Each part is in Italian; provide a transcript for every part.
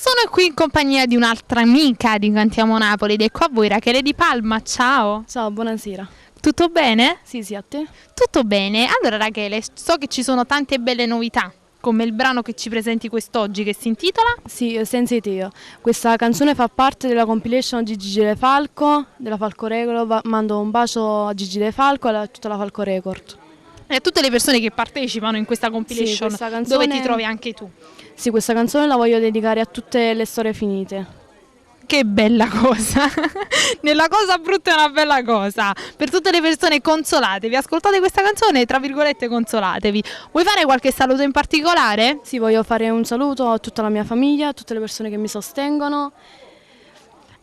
Sono qui in compagnia di un'altra amica di Cantiamo Napoli ed è qua a voi Rachele Di Palma, ciao! Ciao, buonasera. Tutto bene? Sì, a te? Tutto bene. Allora Rachele, so che ci sono tante belle novità, come il brano che ci presenti quest'oggi che si intitola? Sì, Senza Teo. Questa canzone fa parte della compilation di Gigi De Falco, della Falco Record. Mando un bacio a Gigi De Falco e a tutta la Falco Record. E a tutte le persone che partecipano in questa compilation, Sì, questa canzone... dove ti trovi anche tu. Sì, questa canzone la voglio dedicare a tutte le storie finite. Che bella cosa, nella cosa brutta è una bella cosa, per tutte le persone consolatevi, ascoltate questa canzone, tra virgolette consolatevi. Vuoi fare qualche saluto in particolare? Sì, voglio fare un saluto a tutta la mia famiglia, a tutte le persone che mi sostengono.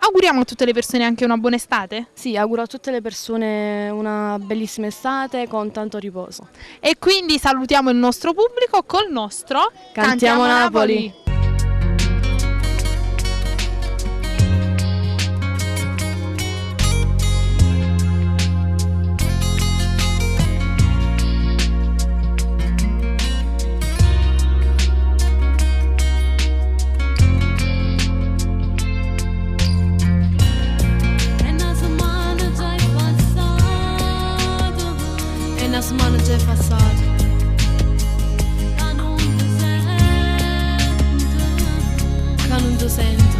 Auguriamo a tutte le persone anche una buona estate? Sì, auguro a tutte le persone una bellissima estate con tanto riposo. E quindi salutiamo il nostro pubblico col nostro Cantiamo Napoli. Una setmana già è passata, che non ti sento,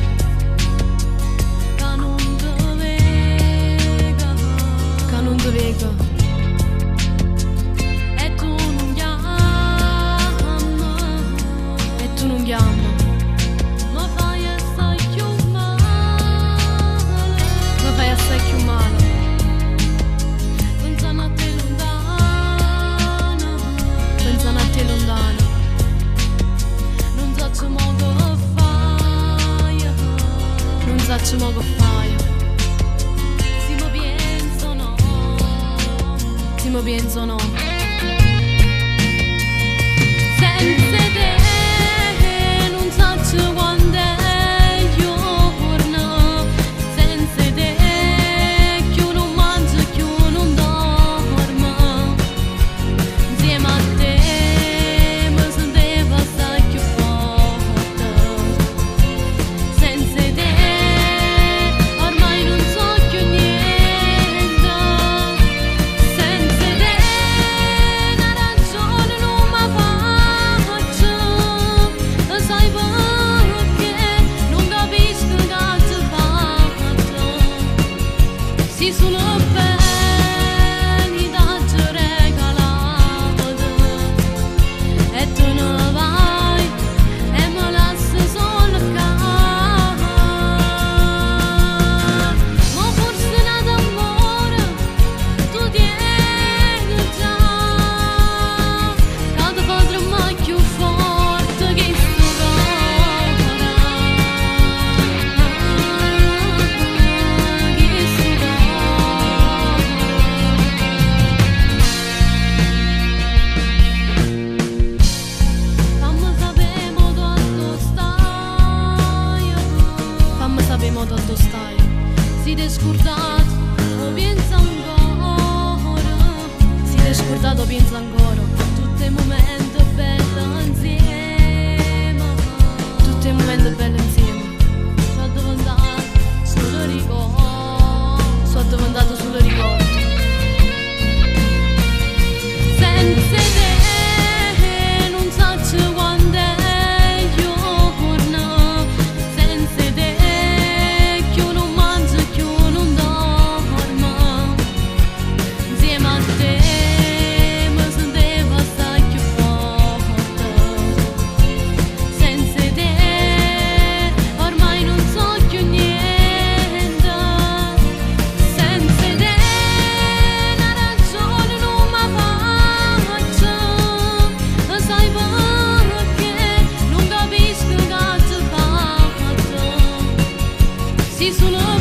che non ti vedo, che non ti vedo, e tu non chiami, mi fai assai più male, mi fai assai più male. Lontano, non so mo che fai, non so mo che fai. Se mi penso no, se mi penso no. Senza te non so quando è giorno, senza te più non mangio, più non dormo, insieme a te. Dove stai? Si ti è scordato, o pensa ancora, si ti è scordato, pensa ancora, tutti i momenti belli insieme, tutti i momenti belli insieme, sono diventato solo ricordo, sono diventato solo ricordo, senza te non so quando è giorno, senza te si sono